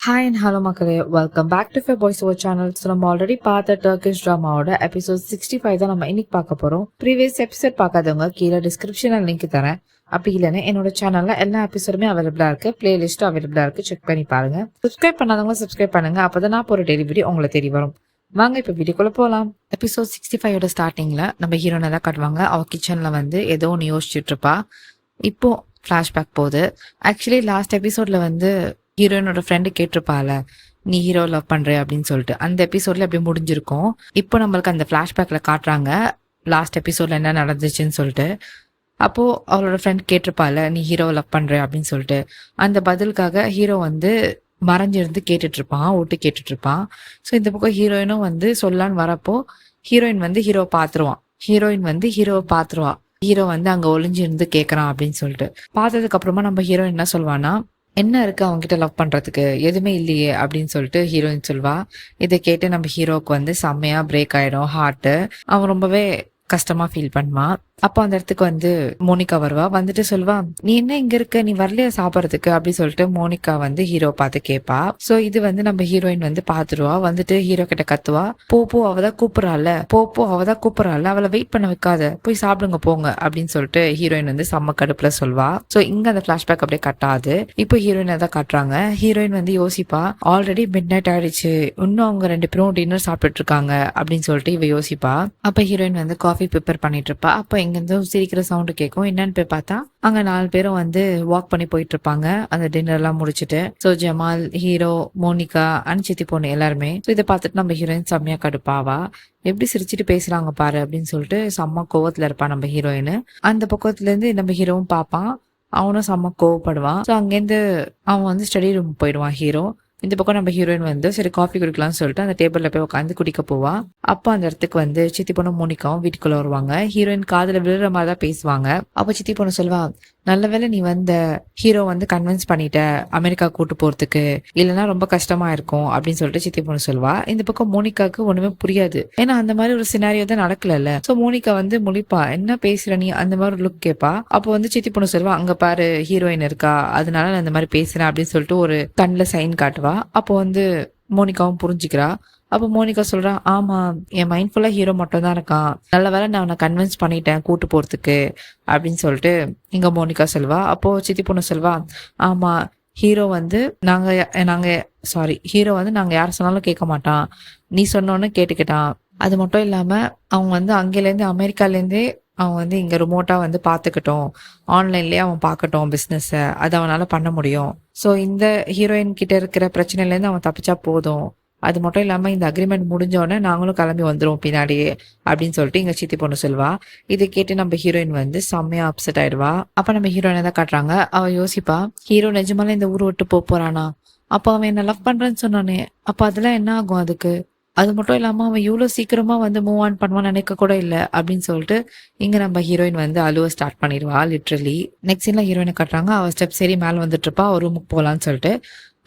Hi and hello மக்களே, welcome back to for voice over channel. So நம்ம already பார்த்த Turkish ட்ராமாவோட episode 65 தான் நம்ம இன்னைக்கு பார்க்க போகிறோம். ப்ரீவியஸ் எபிசோட் பார்க்காதவங்க கீழே டிஸ்கிரிப்ஷனில் லிங்க் தரேன். அப்படி இல்லைன்னா என்னோட சேனலில் எல்லா எபிசோடுமே அவைலபிளாக இருக்குது, பிளேலிஸ்ட்டும் அவைலபிளாக இருக்குது, செக் பண்ணி பாருங்கள். சப்ஸ்கிரைப் பண்ணாதவங்க சப்ஸ்கிரைப் பண்ணுங்கள், அப்போ தான் நான் போகிற டெய்லி வீடியோ உங்களை தேடி வரும். வாங்க இப்போ வீடியோக்குள்ளே போகலாம். எபிசோட் 65 ஸ்டார்டிங்கில் நம்ம ஹீரோனை தான் காட்டுவாங்க. அவள் கிச்சனில் வந்து ஏதோ ஒன்று யோசிச்சுட்டு இருப்பா. இப்போ ஃப்ளாஷ்பேக் போகுது. ஆக்சுவலி லாஸ்ட் எபிசோடில் வந்து ஹீரோயினோட ஃப்ரெண்டு கேட்டிருப்பால, நீ ஹீரோ லவ் பண்ற அப்படின்னு சொல்லிட்டு, அந்த எபிசோட்ல அப்படி முடிஞ்சிருக்கும். இப்போ நம்மளுக்கு அந்த ஃபிளாஷ்பேக்ல காட்டுறாங்க லாஸ்ட் எபிசோட்ல என்ன நடந்துச்சுன்னு சொல்லிட்டு. அப்போ அவளோட ஃப்ரெண்ட் கேட்டிருப்பால, நீ ஹீரோ லவ் பண்ற அப்படின்னு சொல்லிட்டு, அந்த பதிலுக்காக ஹீரோ வந்து மறைஞ்சிருந்து கேட்டுட்டு இருப்பான், ஓட்டு கேட்டுட்டு இருப்பான். ஸோ இந்த பக்கம் ஹீரோயினும் வந்து சொல்லான்னு வரப்போ ஹீரோயின் வந்து ஹீரோவை பாத்துருவா. ஹீரோ வந்து அங்க ஒளிஞ்சிருந்து கேட்கறான் அப்படின்னு சொல்லிட்டு. பார்த்ததுக்கு அப்புறமா நம்ம ஹீரோயின் என்ன சொல்வானா, என்ன இருக்கு அவங்ககிட்ட லவ் பண்றதுக்கு, எதுவுமே இல்லையே அப்படின்னு சொல்லிட்டு ஹீரோயின் சொல்வா. இதை கேட்டு நம்ம ஹீரோக்கு வந்து செம்மையா பிரேக் ஆயிடும் ஹார்ட். அவன் ரொம்பவே கஷ்டமா ஃபீல் பண்ணுவான். அப்போ அந்த இடத்துக்கு வந்து மோனிகா வருவா. வந்துட்டு சொல்வா, நீ என்ன இங்க இருக்க, நீ வரலையா சாப்பிட்றதுக்கு அப்படின்னு சொல்லிட்டு மோனிகா வந்து ஹீரோ பார்த்து கேட்பா. சோ இது வந்து நம்ம ஹீரோயின் வந்து பாத்துருவா. வந்துட்டு ஹீரோ கிட்ட கத்துவா, போ அவதான் கூப்பிடறாள், அவளை வெயிட் பண்ண வைக்காத, போய் சாப்பிடுங்க போங்க அப்படின்னு சொல்லிட்டு ஹீரோயின் வந்து செம்ம கடுப்புல சொல்வா. சோ இங்க அந்த பிளாஷ்பேக் அப்படியே கட்டாது. இப்போ ஹீரோயின் தான் காட்டுறாங்க. ஹீரோயின் வந்து யோசிப்பா, ஆல்ரெடி மிட் நைட் ஆயிடுச்சு, இன்னும் அவங்க 2 பேரும் டின்னர் சாப்பிட்டுட்டு இருக்காங்க அப்படின்னு சொல்லிட்டு இவ யோசிப்பா. அப்ப ஹீரோயின் வந்து காஃபி ப்ரிப்பேர் பண்ணிட்டு இருப்பா. அப்ப இங்கிருந்து சிரிக்கிற சவுண்டு கேட்கும். என்னன்னு போய் பார்த்தா அங்க 4 பேரும் வந்து வாக் பண்ணி போயிட்டு இருப்பாங்க அந்த டின்னர் எல்லாம் முடிச்சுட்டு. சோ ஜமால், ஹீரோ, மோனிகா, சித்தி பொண்ணு எல்லாருமே. ஸோ இதை பார்த்துட்டு நம்ம ஹீரோயின் செம்மையா கடுப்பாவா. எப்படி சிரிச்சுட்டு பேசுறாங்க பாரு அப்படின்னு சொல்லிட்டு செம்ம கோவத்துல இருப்பா நம்ம ஹீரோயின். அந்த பக்கத்துல இருந்து நம்ம ஹீரோவும் பார்ப்பான். அவனும் செம்ம கோவப்படுவான். ஸோ அங்கேருந்து அவன் வந்து ஸ்டடி ரூம் போயிடுவான் ஹீரோ. இந்த பக்கம் நம்ம ஹீரோயின் வந்து சரி காஃபி குடிக்கலாம்னு சொல்லிட்டு அந்த டேபிள்ல போய் உட்காந்து குடிக்க போவா. அப்போ அந்த இடத்துக்கு வந்து சித்தி பொண்ணு மோனிகாவும் வீட்டுக்குள்ள வருவாங்க. ஹீரோயின் காதுல விழுற மாதிரி தான் பேசுவாங்க. அப்போ சித்தி பொண்ணு சொல்வா, நல்ல வேளை நீ வந்த, ஹீரோ வந்து கன்வின்ஸ் பண்ணிட்ட அமெரிக்கா கூட்டு போறதுக்கு, இல்லைன்னா ரொம்ப கஷ்டமா இருக்கும் அப்படின்னு சொல்லிட்டு சித்தி பொண்ணு சொல்வா. இந்த பக்கம் மோனிகாவுக்கு ஒண்ணுமே புரியாது, ஏன்னா அந்த மாதிரி ஒரு சினாரியோ தான் நடக்கல. சோ மோனிகா வந்து முழிப்பா, என்ன பேசுற நீ அந்த மாதிரி லுக் கேட்பா. அப்போ வந்து சித்தி பொண்ணு சொல்வா, அங்க பாரு ஹீரோயின் இருக்கா, அதனால நான் இந்த மாதிரி பேசுறேன் அப்படின்னு சொல்லிட்டு ஒரு கண்ணுல சைன் காட்டுவா. அப்போ வந்து மோனிகாவும் புரிஞ்சுக்கிறா. அப்போ மோனிகா சொல்றா, ஆமா என் மைண்ட் ஃபுல்லா ஹீரோ மட்டும் தான் இருக்கான், நல்ல வேலை நான் அவனை கன்வின்ஸ் பண்ணிட்டேன் கூட்டு போறதுக்கு அப்படின்னு சொல்லிட்டு இங்க மோனிகா சொல்வா. அப்போ சித்தி பொண்ணு சொல்வா, ஆமா ஹீரோ வந்து நாங்க யார் சொன்னாலும் கேட்க மாட்டான், நீ சொன்னோன்னு கேட்டுக்கிட்டான். அது மட்டும் இல்லாம அவங்க வந்து அங்கேருந்து அமெரிக்காலேருந்தே அவன் வந்து இங்க ரிமோட்டா வந்து பாத்துக்கிட்டோம், ஆன்லைன்லயே அவன் பார்க்கட்டும் பிசினஸ், அது அவனால பண்ண முடியும். ஸோ இந்த ஹீரோயின் கிட்ட இருக்கிற பிரச்சனையில இருந்து அவன் தப்பிச்சா போதும், அது மட்டும் இல்லாம இந்த அக்ரிமெண்ட் முடிஞ்சோடனே நாங்களும் கிளம்பி வந்துருவோம் பின்னாடியே அப்படின்னு சொல்லிட்டு இங்க சித்தி பொண்ணு சொல்வா. இதை கேட்டு நம்ம ஹீரோயின் வந்து செம்மையா அப்செட் ஆயிடுவா. அப்ப நம்ம ஹீரோயினை தான் காட்டுறாங்க. அவ யோசிப்பா, ஹீரோ நிஜமால இந்த ஊரை விட்டு போறானா, அப்ப அவன் என்ன லவ் பண்றேன்னு சொன்னானே, அப்ப அதெல்லாம் என்ன ஆகும் அதுக்கு, அது மட்டும் இல்லாம அவன் இவ்வளவு சீக்கிரமா வந்து மூவ் ஆன் பண்ணுவான்னு நினைக்க கூட இல்லை அப்படின்னு சொல்லிட்டு இங்க நம்ம ஹீரோயின் வந்து அழுவ ஸ்டார்ட் பண்ணிடுவா லிட்ரலி. நெக்ஸ்ட் சீன்ல ஹீரோயினை காட்டுறாங்க. அவ ஸ்டெப் சரி மேல வந்துட்டு இருப்பா, ஒரு ரூமுக்கு போலான்னு சொல்லிட்டு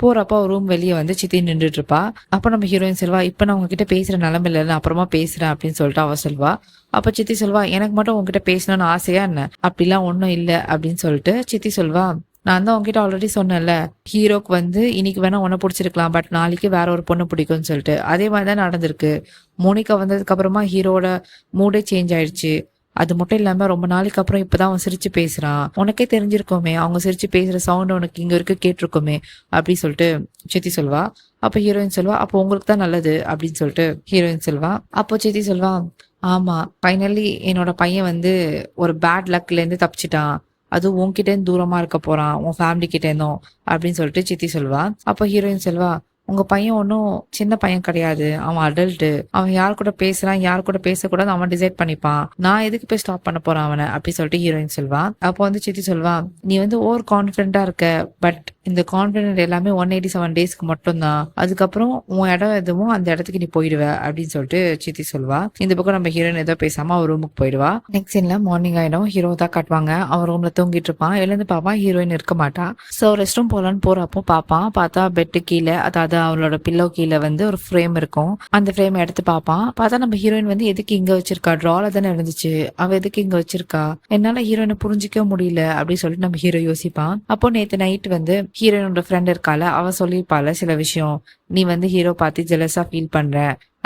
போறப்ப ஒரு ரூம் வெளியே வந்து சித்தி நின்றுட்டு இருப்பா. அப்ப நம்ம ஹீரோயின் சொல்வா, இப்ப நான் உங்ககிட்ட பேசுற நிலைமையில நான் அப்புறமா பேசுறேன் அப்படின்னு சொல்லிட்டு அவ சொல்வா. அப்ப சித்தி சொல்வா, எனக்கு மட்டும் உங்ககிட்ட பேசணும்னு ஆசையா என்ன, அப்படிலாம் ஒன்னும் இல்லை அப்படின்னு சொல்லிட்டு சித்தி சொல்வா, நான் தான் உங்ககிட்ட ஆல்ரெடி சொன்னேன்ல, ஹீரோக்கு வந்து இன்னைக்கு வேணா உன்ன பிடிச்சிருக்கலாம், பட் நாளைக்கு வேற ஒரு பொண்ணு பிடிக்கும்னு சொல்லிட்டு. அதே மாதிரிதான் நடந்திருக்கு. மோனிகா வந்ததுக்கு அப்புறமா ஹீரோட மூடே சேஞ்ச் ஆயிடுச்சு. அது மட்டும் இல்லாம ரொம்ப நாளைக்கு அப்புறம் இப்பதான் அவன் சிரிச்சு பேசுறான், உனக்கே தெரிஞ்சிருக்கோமே அவங்க சிரிச்சு பேசுற சவுண்ட் உனக்கு இங்க இருக்க கேட்டிருக்கோமே அப்படி சொல்லிட்டு சித்தி சொல்வா. அப்ப ஹீரோயின் சொல்வா, அப்போ உங்களுக்கு தான் நல்லது அப்படின்னு சொல்லிட்டு ஹீரோயின் சொல்வா. அப்போ சித்தி சொல்வா, ஆமா ஃபைனலி என்னோட பையன் வந்து ஒரு பேட் லக்ல இருந்து தப்பிச்சிட்டான், அது உன்கிட்ட இருந்து தூரமா இருக்க போறான், உன் ஃபேமிலி கிட்ட இருந்தோம் அப்படின்னு சொல்லிட்டு சித்தி சொல்வா. அப்ப ஹீரோயின் சொல்வா, உங்க பையன் ஒன்னும் சின்ன பையன் கிடையாது, அவன் அடல்ட், அவன் யார் கூட பேசுறான் யார் கூட பேசக்கூடாது அவன் டிசைட் பண்ணிப்பான், நான் எதுக்கு போய் ஸ்டாப் பண்ண போறான் அவனை அப்படி சொல்லிட்டு ஹீரோயின் சொல்வா. அப்போ வந்து சித்தி சொல்வா, நீ வந்து ஓவர் கான்பிடென்டா இருக்க, பட் இந்த கான்பிடென்ட் எல்லாமே 187 டேஸ்க்கு மட்டும் தான், அதுக்கப்புறம் உன் இடம் எதுவும் அந்த இடத்துக்கு நீ போயிடுவ அப்படின்னு சொல்லிட்டு சித்தி சொல்வா. இந்த பக்கம் நம்ம ஹீரோயின் ஏதோ பேசாம அவர் ரூமுக்கு போயிடுவா. நெக்ஸ்ட் சீன்ல மார்னிங் ஆயிடும். ஹீரோ தான் காட்டுவாங்க. அவன் ரூம்ல தூங்கிட்டு இருப்பான். எழுந்து பாப்பான், ஹீரோயின் இருக்க மாட்டா. சோ ரெஸ்ட் ரூம் போலான்னு போறப்போ பாப்பான். பார்த்தா பெட்டு கீழே, அதாவது அவளோட பில்லோ கீழே வந்து ஒரு ஃப்ரேம் இருக்கும். அந்த ஃப்ரேம் எடுத்து பார்ப்பான். பார்த்தா நம்ம ஹீரோயின் வந்து எதுக்கு இங்க வச்சிருக்கா, ட்ரால தானே இருந்துச்சு, அவ எதுக்கு இங்க வச்சிருக்கா, என்னால ஹீரோயினை புரிஞ்சிக்க முடியல அப்படின்னு சொல்லிட்டு நம்ம ஹீரோ யோசிப்பான். அப்போ நேத்து நைட் வந்து ஹீரோயினோட ஃப்ரெண்ட் இருக்கால, அவ சொல்லியிருப்பால சில விஷயம், நீ வந்து ஹீரோ பார்த்து ஜெலஸா ஃபீல் பண்ற,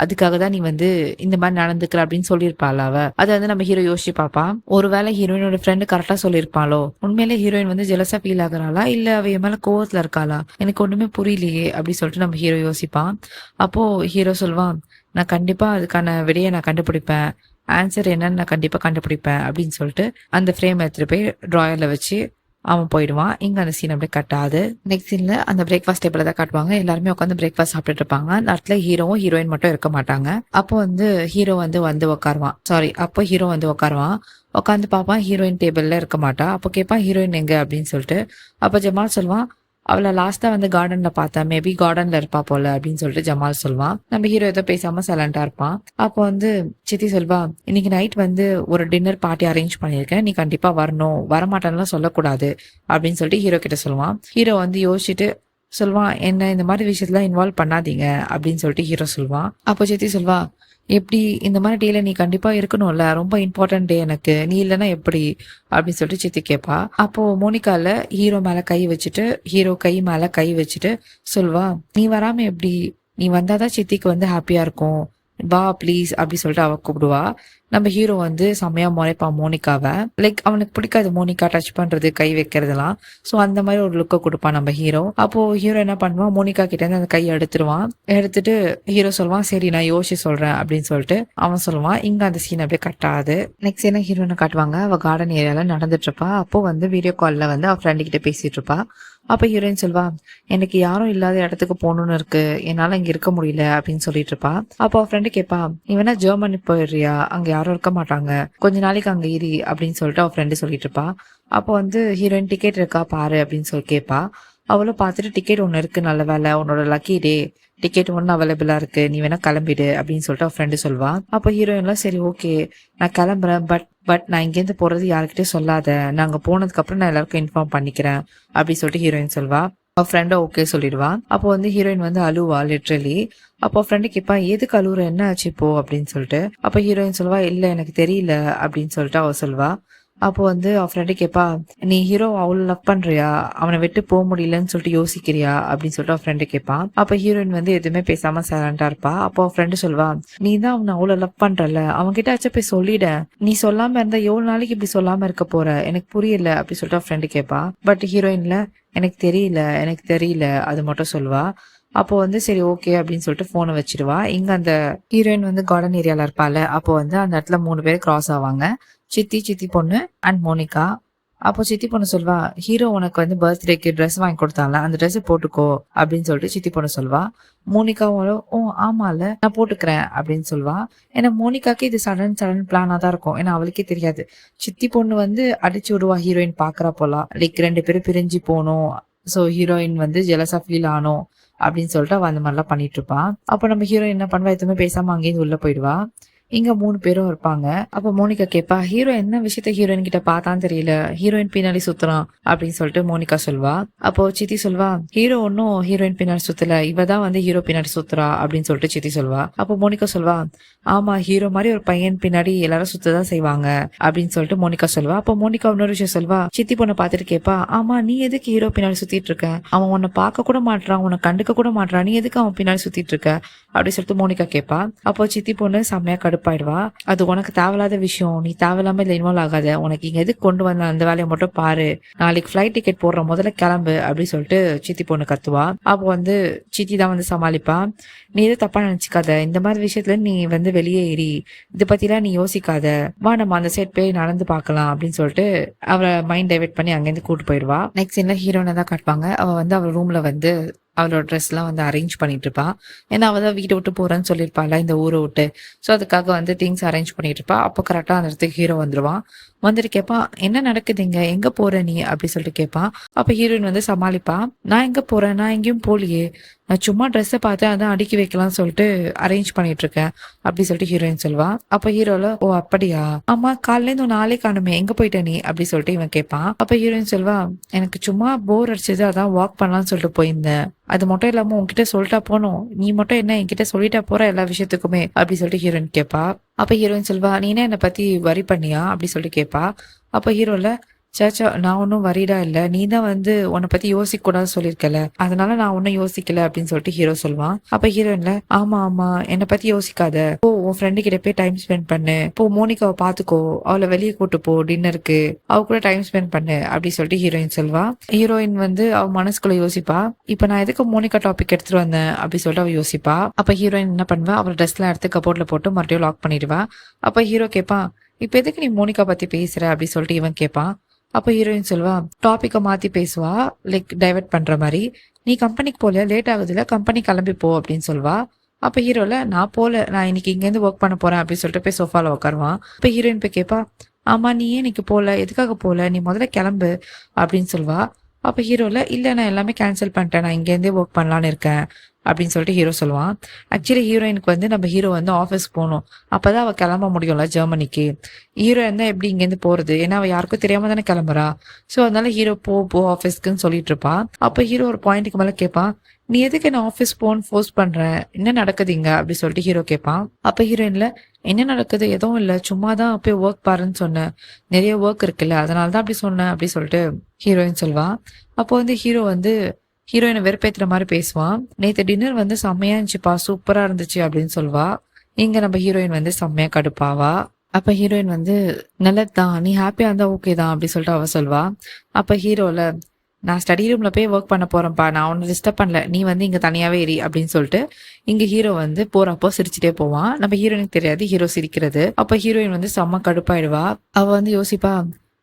அதுக்காக தான் நீ வந்து இந்த மாதிரி நடந்துக்கிற அப்படின்னு சொல்லியிருப்பாள் அவ. அதை வந்து நம்ம ஹீரோ யோசிச்சு பாப்பா. ஒருவேளை ஹீரோயினோட ஃப்ரெண்டு கரெக்டா சொல்லியிருப்பாளோ, உண்மையிலே ஹீரோயின் வந்து ஜெலஸா ஃபீல் ஆகுறாளா இல்ல அவ என் மேல கோவத்துல இருக்காளா, எனக்கு ஒண்ணுமே புரியலையே அப்படின்னு சொல்லிட்டு நம்ம ஹீரோ யோசிப்பான். அப்போ ஹீரோ சொல்வான், நான் கண்டிப்பா அதுக்கான விடையை நான் கண்டுபிடிப்பேன், ஆன்சர் என்னன்னு நான் கண்டிப்பா கண்டுபிடிப்பேன் அப்படின்னு சொல்லிட்டு அந்த ஃப்ரேம் எடுத்துட்டு போய் ட்ராயர்ல வச்சு அவன் போயிடுவான். இங்க அந்த சீன் அப்படியே கட் ஆகுது. நெக்ஸ்ட் சீன்ல அந்த பிரேக்ஃபாஸ்ட் டேபிள் தான் காட்டுவாங்க. எல்லாருமே உட்காந்து பிரேக்ஃபாஸ்ட் சாப்பிட்டுட்டு இருப்பாங்க. அந்த இடத்துல ஹீரோவும் ஹீரோயின் மட்டும் இருக்க மாட்டாங்க. அப்போ வந்து ஹீரோ வந்து உட்காருவான். அப்போ ஹீரோ வந்து உட்காருவான். உட்காந்து பார்ப்பான், ஹீரோயின் டேபிள்ல இருக்க மாட்டா. அப்போ கேட்பான், ஹீரோயின் எங்க அப்படின்னு சொல்லிட்டு. அப்போ ஜமால் சொல்லுவான், அவளை லாஸ்டா வந்து கார்டன்ல பார்த்தேன், மேபி கார்டன்ல இருப்பா போல அப்படின்னு சொல்லிட்டு ஜமால் சொல்லுவான். நம்ம ஹீரோ ஏதோ பேசாம சைலண்டா இருப்பான். அப்போ வந்து சித்தி சொல்வா, இன்னைக்கு நைட் வந்து ஒரு டின்னர் பார்ட்டி அரேஞ்ச் பண்ணியிருக்கேன், நீ கண்டிப்பா வரணும், வரமாட்டேன்னுலாம் சொல்லக்கூடாது அப்படின்னு சொல்லிட்டு ஹீரோ கிட்ட சொல்லுவான். ஹீரோ வந்து யோசிச்சுட்டு சொல்வான், என்ன இந்த மாதிரி விஷயத்துல இன்வால்வ் பண்ணாதீங்க அப்படின்னு சொல்லிட்டு ஹீரோ சொல்வான். அப்போ சித்தி சொல்வா, எப்படி இந்த மாதிரி டேல நீ கண்டிப்பா இருக்கணும்ல, ரொம்ப இம்பார்ட்டன்ட் டே எனக்கு, நீ இல்லைன்னா எப்படி அப்படின்னு சொல்லிட்டு சித்தி கேட்பா. அப்போ மோனிகால ஹீரோ மேல கை வச்சுட்டு, ஹீரோ கை மேல கை வச்சுட்டு சொல்வா, நீ வராம எப்படி, நீ வந்தாதான் சித்திக்கு வந்து ஹாப்பியா இருக்கும், வா ப்ளீஸ் அப்படி சொல்லிட்டு அவ கூப்பிடுவா. நம்ம ஹீரோ வந்து செம்மையா முறைப்பான் மோனிகாவை. லைக் அவனுக்கு பிடிக்காது மோனிகா டச் பண்றது, கை வைக்கிறதுலாம். ஸோ அந்த மாதிரி ஒரு லுக்கை கொடுப்பான் நம்ம ஹீரோ. அப்போ ஹீரோ என்ன பண்ணுவான், மோனிகா கிட்ட இருந்து அந்த கையை எடுத்துருவான். எடுத்துட்டு ஹீரோ சொல்லுவான், சரி நான் யோசிச்சு சொல்றேன் அப்படின்னு சொல்லிட்டு அவன் சொல்லுவான். இங்க அந்த சீன் அப்படியே கட் ஆகுது. நெக்ஸ்ட் என்ன ஹீரோனை காட்டுவாங்க, அவ கார்டன் ஏரியால நடந்துட்டு இருப்பா. அப்போ வந்து வீடியோ கால்ல வந்து அவ ஃப்ரெண்டு கிட்ட பேசிட்டு இருப்பா. அப்ப ஹீரோயின் சொல்வா, எனக்கு யாரும் இல்லாத இடத்துக்கு போகணும்னு இருக்கு, என்னால இங்க இருக்க முடியல அப்படின்னு சொல்லிட்டு இருப்பா. அப்போ அவ ஃப்ரெண்டு கேட்பா, நீ வேணா ஜெர்மனி போயிடுறியா, அங்க யாரும் இருக்க மாட்டாங்க, கொஞ்ச நாளைக்கு அங்க இரு அப்படின்னு சொல்லிட்டு அவ ஃப்ரெண்டு சொல்லிட்டு இருப்பா. அப்போ வந்து ஹீரோயின் டிக்கெட் இருக்கா பாரு அப்படின்னு சொல்லி கேட்பா. அவளும் பார்த்துட்டு, டிக்கெட் ஒன்று இருக்கு, நல்ல வேலை, உன்னோட லக்கி டே, டிக்கெட் ஒன்று அவைலபிளா இருக்கு, நீ வேணா கிளம்பிடு அப்படின்னு சொல்லிட்டு அவ ஃப்ரெண்டு சொல்வா. அப்போ ஹீரோயின்லாம் சரி ஓகே நான் கிளம்புறேன், பட் நான் இங்கேருந்து போறது யாருக்கிட்டே சொல்லாத, நான் அங்க போனதுக்கு அப்புறம் நான் எல்லாருக்கும் இன்ஃபார்ம் பண்ணிக்கிறேன் அப்படின்னு சொல்லிட்டு ஹீரோயின் சொல்வா. அவ ஃப்ரெண்ட ஓகே சொல்லிடுவா. அப்போ வந்து ஹீரோயின் வந்து அழுவா லிட்ரலி. அப்போ ஃப்ரெண்டு கேட்பா, எதுக்கு அழுவுற, என்ன ஆச்சு இப்போ அப்படின்னு சொல்லிட்டு. அப்போ ஹீரோயின் சொல்வா, இல்ல எனக்கு தெரியல அப்படின்னு சொல்லிட்டு அவ சொல்வா. அப்போ வந்து அவ ஃப்ரெண்டு கேட்பா, நீ ஹீரோ அவ்வளவு லவ் பண்றியா, அவனை விட்டு போக முடியலன்னு சொல்லிட்டு யோசிக்கிறியா அப்படின்னு சொல்லிட்டு அவ ஃப்ரெண்டு கேட்பான். அப்ப ஹீரோயின் வந்து எதுவுமே பேசாம சைலண்டா இருப்பா. அப்போ அவ ஃப்ரெண்டு சொல்வா, நீ தான் அவனை அவ்வளவு லவ் பண்றல, அவன் கிட்ட ஆச்சும் போய் சொல்லிட, நீ சொல்லாம இருந்தா எவ்வளவு நாளைக்கு இப்படி சொல்லாம இருக்க போற, எனக்கு புரியல அப்படி சொல்லிட்டு அவ ஃப்ரெண்டு கேட்பா. பட் ஹீரோயின்ல, எனக்கு தெரியல அது மட்டும் சொல்வா. அப்போ வந்து சரி ஓகே அப்படின்னு சொல்லிட்டு போனை வச்சிருவா. இங்க அந்த ஹீரோயின் வந்து கார்டன் ஏரியால இருப்பால. அப்போ வந்து அந்த இடத்துல 3 பேர் கிராஸ் ஆவாங்க, சித்தி பொண்ணு அண்ட் மோனிகா. அப்போ சித்தி பொண்ணு சொல்வா, ஹீரோ உனக்கு வந்து பர்த்டேக்கு ட்ரெஸ் வாங்கி கொடுத்தால, அந்த ட்ரெஸ் போட்டுக்கோ அப்படின்னு சொல்லிட்டு சித்தி பொண்ணு சொல்வா. மோனிகாவோட ஓ ஆமால நான் போட்டுக்கிறேன் அப்படின்னு சொல்வா. ஏன்னா மோனிகாக்கு இது சடன் பிளானா தான் இருக்கும், ஏன்னா அவளுக்கே தெரியாது. சித்தி பொண்ணு வந்து அடிச்சு விடுவா ஹீரோயின் பாக்குறா போலாம், லைக் 2 பேரும் பிரிஞ்சு போனோம், சோ ஹீரோயின் வந்து ஜெலஸா ஃபீல் ஆனோம் அப்படின்னு சொல்லிட்டு அவ அந்த மாதிரிலாம் பண்ணிட்டு இருப்பான். அப்ப நம்ம ஹீரோயின் என்ன பண்ணுவா, எதுவுமே பேசாம அங்கேயிருந்து உள்ள போயிடுவா. இங்க 3 பேரும் இருப்பாங்க. அப்ப மோனிகா கேட்பா, ஹீரோ என்ன விஷயத்த ஹீரோயின் கிட்ட பார்த்தான்னு தெரியல, ஹீரோயின் பின்னாடி சுத்துறான் அப்படின்னு சொல்லிட்டு மோனிகா சொல்வா. அப்போ சித்தி சொல்வா, ஹீரோ ஒன்னும் ஹீரோயின் பின்னாடி சுத்தல, இவதான் வந்து ஹீரோ பின்னாடி சுத்துறா அப்படின்னு சொல்லிட்டு சித்தி சொல்வா. அப்போ மோனிகா சொல்வா, ஆமா ஹீரோ மாதிரி ஒரு பையன் பின்னாடி எல்லாரும் சுத்ததான் செய்வாங்க அப்படின்னு சொல்லிட்டு மோனிகா சொல்வா. அப்போ மோனிகா இன்னொரு விஷயம் சொல்வா. சித்தி பொண்ணை பார்த்துட்டு கேட்பா, ஆமா நீ எதுக்கு ஹீரோ பின்னாடி சுத்திட்டு இருக்க, அவன் உன்னை பார்க்க கூட மாட்டான், உன்னை கண்டுக்க கூட மாட்டான், நீ எதுக்கு அவன் பின்னாடி சுத்திட்டு இருக்க அப்படின்னு சொல்லிட்டு மோனிகா கேட்பா. அப்போ சித்தி பொண்ணு செம்மையா கடுப்பாயிடுவா. அது உனக்கு தேவையில்லாத விஷயம், நீ தேவையில்லாம இதுல இன்வால்வ் ஆகாத, உனக்கு இங்க எதுக்கு கொண்டு வந்த அந்த வேலையை மட்டும் பாரு, நாளைக்கு ஃபிளைட் டிக்கெட் போடுற, முதல்ல கிளம்பு அப்படின்னு சொல்லிட்டு சித்தி பொண்ணு கத்துவா. அப்போ வந்து சித்தி தான் வந்து சமாளிப்பா, நீ எதுவும் தப்பா நினைச்சுக்காத, இந்த மாதிரி விஷயத்துல நீ வந்து வெளியே ஏறி இதை பத்திலாம் நீ யோசிக்காத, வா நம்ம அந்த சைட் போய் நடந்து பார்க்கலாம் அப்படின்னு சொல்லிட்டு அவளை மைண்ட் டைவெர்ட் பண்ணி அங்கேருந்து கூட்டு போயிடுவா. நெக்ஸ்ட் என்ன ஹீரோனை தான் காட்டுவாங்க. அவ வந்து அவள் ரூம்ல வந்து அவளோட ட்ரெஸ் எல்லாம் வந்து அரேஞ்ச் பண்ணிட்டு இருப்பா. ஏன்னா அவள் தான் வீட்டை விட்டு போறேன்னு சொல்லியிருப்பாள் இந்த ஊரை விட்டு. ஸோ அதுக்காக வந்து திங்ஸ் அரேஞ்ச் பண்ணிட்டு இருப்பா. அப்போ கரெக்டாக அந்த இடத்துக்கு ஹீரோ வந்துடுவான். வந்துட்டு கேட்பான், "என்ன நடக்குதுங்க? எங்க போற நீ?" அப்படி சொல்லிட்டு கேட்பான். அப்ப ஹீரோயின் வந்து சமாளிப்பா, "நான் எங்க போறேன்? நான் எங்கேயும் போலியே. நான் சும்மா ட்ரெஸ்ஸ பார்த்தேன். அதான் அடுக்கி வைக்கலாம்னு சொல்லிட்டு அரேஞ்ச் பண்ணிட்டு இருக்கேன்." அப்படி சொல்லிட்டு ஹீரோயின் சொல்லுவா. அப்ப ஹீரோல, "ஓ அப்படியா? ஆமா காலையிலேருந்து உன்ன ஆளே காணுமே. எங்க போயிட்ட நீ?" அப்படி சொல்லிட்டு இவன் கேட்பான். அப்ப ஹீரோயின் சொல்வா, "எனக்கு சும்மா போர் அடிச்சது. அதான் வாக் பண்ணலாம்னு சொல்லிட்டு போயிருந்தேன். அது மட்டும் இல்லாம உன்கிட்ட சொல்லிட்டா போனோம். நீ மட்டும் என்ன என்கிட்ட சொல்லிட்டா போற எல்லா விஷயத்துக்குமே?" அப்படி சொல்லிட்டு ஹீரோயின் கேட்பா. அப்ப ஹீரோயின் சொல்வா, "நீ என்ன என்னை பத்தி வரி பண்ணியா?" அப்படி சொல்லிட்டு கேட்பா. அப்ப ஹீரோல, "சேச்சா நான் ஒன்னும் வரிடா இல்ல. நீ தான் வந்து உன்னை பத்தி யோசிக்க கூடாதுன்னு சொல்லியிருக்கல. அதனால நான் ஒன்னும் யோசிக்கல." அப்படின்னு சொல்லிட்டு ஹீரோ சொல்லுவான். அப்ப ஹீரோயின்ல, "ஆமா ஆமா என்னை பத்தி யோசிக்காத. போ உன் ஃப்ரெண்டு கிட்ட போய் டைம் ஸ்பெண்ட் பண்ணு. போ மோனிகாவை பாத்துக்கோ. அவளை வெளியே கூட்டு போ டின்னருக்கு. அவ கூட டைம் ஸ்பெண்ட் பண்ணு." அப்படி சொல்லிட்டு ஹீரோயின் சொல்வா. ஹீரோயின் வந்து அவ மனசுக்குள்ள யோசிப்பா, "இப்ப நான் எதுக்கு மோனிகா டாபிக் எடுத்துட்டு வந்தேன்?" அப்படி சொல்லிட்டு அவ யோசிப்பா. அப்ப ஹீரோயின் என்ன பண்ணுவா, அவள் ட்ரெஸ் எல்லாம் எடுத்து கபோர்ட்ல போட்டு மறுபடியும் லாக் பண்ணிடுவா. அப்ப ஹீரோ கேட்பான், "இப்ப எதுக்கு நீ மோனிகா பத்தி பேசுற?" அப்படி சொல்லிட்டு இவன் கேட்பான். அப்ப ஹீரோயின் சொல்வா, டாபிக்க மாத்தி பேசுவா, லைக் டைவர்ட் பண்ற மாதிரி. "நீ கம்பெனிக்கு போல, லேட் ஆகுதுல, கம்பெனி கிளம்பி போ." அப்படின்னு சொல்வா. அப்ப ஹீரோல, "நான் போல, நான் இன்னைக்கு இங்க இருந்து ஒர்க் பண்ண போறேன்." அப்படின்னு சொல்லிட்டு போய் சோஃபால உட்காருவான். அப்ப ஹீரோயின் போய் கேட்பா, "ஆமா நீ ஏன் இன்னைக்கு போல, எதுக்காக போல, நீ முதல்ல கிளம்பு." அப்படின்னு சொல்வா. அப்ப ஹீரோல, "இல்ல நான் எல்லாமே கேன்சல் பண்ணிட்டேன், நான் இங்க இருந்தே ஒர்க் பண்ணலான்னு இருக்கேன்." அப்படின்னு சொல்லிட்டு ஹீரோ சொல்லுவான். ஆக்சுவலி ஹீரோயினுக்கு வந்து நம்ம ஹீரோ வந்து ஆஃபீஸ் போகணும். அப்பதான் அவ கிளம்ப முடியும்ல ஜெர்மனிக்கு. ஹீரோ இருந்தா எப்படி இங்கேருந்து போறது? ஏன்னா அவ யாருக்கும் தெரியாம தானே கிளம்புறா. சோ அதனால ஹீரோ போ போ ஆஃபீஸ்க்குன்னு சொல்லிட்டு இருப்பா. அப்ப ஹீரோ ஒரு பாயிண்ட்டுக்கு மேல கேட்பான், "நீ எதுக்கு என்ன ஆஃபீஸ் போன்னு ஃபோர்ஸ் பண்ற? என்ன நடக்குது இங்க?" அப்படி சொல்லிட்டு ஹீரோ கேட்பான். அப்ப ஹீரோயின்ல, "என்ன நடக்குது? எதுவும் இல்ல. சும்மா தான் போய் ஒர்க் பாருன்னு சொன்னேன். நிறைய ஒர்க் இருக்குல்ல. அதனால தான் அப்படி சொன்னேன்." அப்படி சொல்லிட்டு ஹீரோயின் சொல்வா. அப்போ வந்து ஹீரோ வந்து ஹீரோயினை வெறுப்பேத்துற மாதிரி பேசுவான். "நேத்து டின்னர் வந்து செம்மையா இருந்துச்சுப்பா, சூப்பரா இருந்துச்சு." அப்படின்னு சொல்வா. இங்க நம்ம ஹீரோயின் வந்து செம்மையா கடுப்பாவா. அப்ப ஹீரோயின் வந்து, "நல்லதுதான், நீ ஹாப்பியா இருந்தா ஓகே தான்." அப்படி சொல்லிட்டு அவ சொல்வா. அப்ப ஹீரோல, "நான் ஸ்டடி ரூம்ல போய் ஒர்க் பண்ண போறேன்ப்பா, நான் உன்னை டிஸ்டர்ப் பண்ணல, நீ வந்து இங்க தனியாவே இரு." அப்படின்னு சொல்லிட்டு இங்க ஹீரோ வந்து போறப்போ சிரிச்சுட்டே போவான். நம்ம ஹீரோயினுக்கு தெரியாது ஹீரோ சிரிக்கிறது. அப்ப ஹீரோயின் வந்து செம்ம கடுப்பாயிடுவா. அவ வந்து யோசிப்பா,